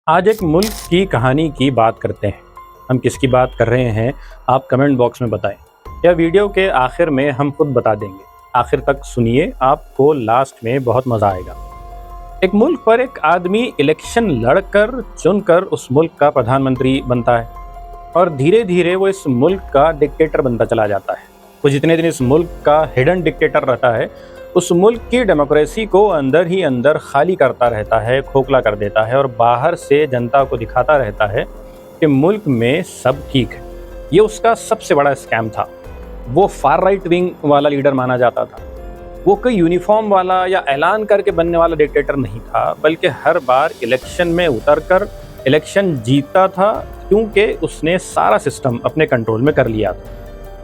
आज एक मुल्क की कहानी की बात करते हैं। हम किसकी बात कर रहे हैं, आप कमेंट बॉक्स में बताएं या वीडियो के आखिर में हम खुद बता देंगे। आखिर तक सुनिए, आपको लास्ट में बहुत मज़ा आएगा। एक मुल्क पर एक आदमी इलेक्शन लड़कर चुनकर उस मुल्क का प्रधानमंत्री बनता है और धीरे धीरे वो इस मुल्क का डिक्टेटर बनता चला जाता है। वो जितने दिन इस मुल्क का हिडन डिक्टेटर रहता है, उस मुल्क की डेमोक्रेसी को अंदर ही अंदर खाली करता रहता है, खोखला कर देता है और बाहर से जनता को दिखाता रहता है कि मुल्क में सब ठीक है। ये उसका सबसे बड़ा स्कैम था। वो फार राइट विंग वाला लीडर माना जाता था। वो कोई यूनिफॉर्म वाला या ऐलान करके बनने वाला डिक्टेटर नहीं था, बल्कि हर बार इलेक्शन में उतरकर इलेक्शन जीतता था, क्योंकि उसने सारा सिस्टम अपने कंट्रोल में कर लिया था।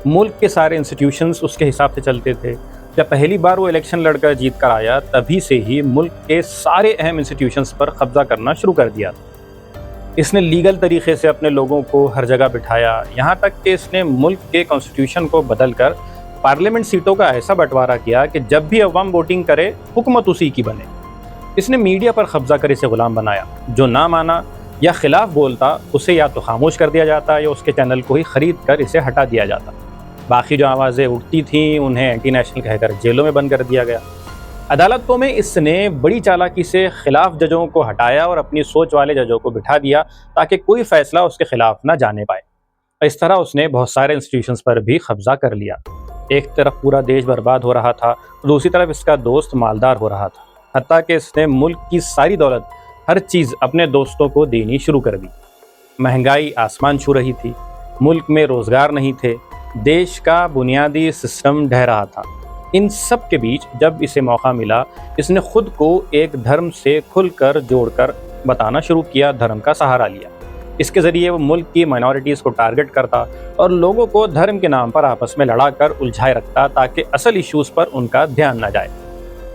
मुल्क के सारे इंस्टीट्यूशंस उसके हिसाब से चलते थे। जब पहली बार वो इलेक्शन लड़कर जीत कर आया, तभी से ही मुल्क के सारे अहम इंस्टीट्यूशंस पर कब्जा करना शुरू कर दिया था। इसने लीगल तरीके से अपने लोगों को हर जगह बिठाया, यहाँ तक कि इसने मुल्क के कॉन्स्टिट्यूशन को बदलकर पार्लियामेंट सीटों का ऐसा बंटवारा किया कि जब भी अवाम वोटिंग करे, हुकूमत उसी की बने। इसने मीडिया पर कब्जा कर इसे गुलाम बनाया। जो ना माना या खिलाफ बोलता, उसे या तो खामोश कर दिया जाता या उसके चैनल को ही खरीद कर इसे हटा दिया जाता। बाकी जो आवाज़ें उठती थीं, उन्हें एंटी नेशनल कहकर जेलों में बंद कर दिया गया। अदालतों में इसने बड़ी चालाकी से खिलाफ जजों को हटाया और अपनी सोच वाले जजों को बिठा दिया, ताकि कोई फैसला उसके खिलाफ ना जाने पाए। इस तरह उसने बहुत सारे इंस्टीट्यूशंस पर भी कब्जा कर लिया। एक तरफ पूरा देश बर्बाद हो रहा था, दूसरी तरफ इसका दोस्त मालदार हो रहा था। हत्ता कि इसने मुल्क की सारी दौलत, हर चीज़ अपने दोस्तों को देनी शुरू कर दी। महंगाई आसमान छू रही थी, मुल्क में रोज़गार नहीं थे, देश का बुनियादी सिस्टम ढह रहा था। इन सब के बीच जब इसे मौका मिला, इसने खुद को एक धर्म से खुलकर जोड़कर बताना शुरू किया, धर्म का सहारा लिया। इसके ज़रिए वो मुल्क की माइनॉरिटीज़ को टारगेट करता और लोगों को धर्म के नाम पर आपस में लड़ाकर उलझाए रखता, ताकि असल इश्यूज़ पर उनका ध्यान न जाए।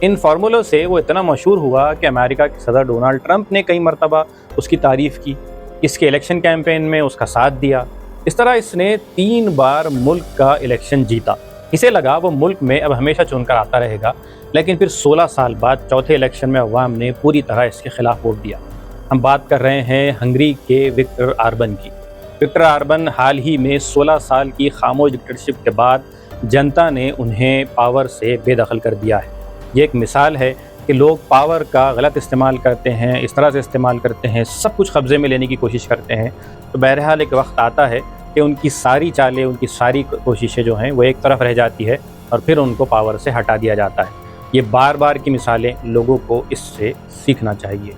इन फार्मूलों से वो इतना मशहूर हुआ कि अमेरिका के सदर डोनाल्ड ट्रंप ने कई मरतबा उसकी तारीफ़ की, इसके इलेक्शन कैंपेन में उसका साथ दिया। इस तरह इसने 3 बार मुल्क का इलेक्शन जीता। इसे लगा वो मुल्क में अब हमेशा चुनकर आता रहेगा, लेकिन फिर 16 साल बाद चौथे इलेक्शन में अवाम ने पूरी तरह इसके खिलाफ वोट दिया। हम बात कर रहे हैं हंगरी के विक्टर ऑर्बन की। विक्टर ऑर्बन हाल ही में 16 साल की खामोश डिक्टेटरशिप के बाद जनता ने उन्हें पावर से बेदखल कर दिया है। ये एक मिसाल है कि लोग पावर का गलत इस्तेमाल करते हैं, इस तरह से इस्तेमाल करते हैं, सब कुछ कब्ज़े में लेने की कोशिश करते हैं। तो बहरहाल एक वक्त आता है कि उनकी सारी चालें, उनकी सारी कोशिशें जो हैं वो एक तरफ रह जाती है और फिर उनको पावर से हटा दिया जाता है। ये बार बार की मिसालें, लोगों को इससे सीखना चाहिए।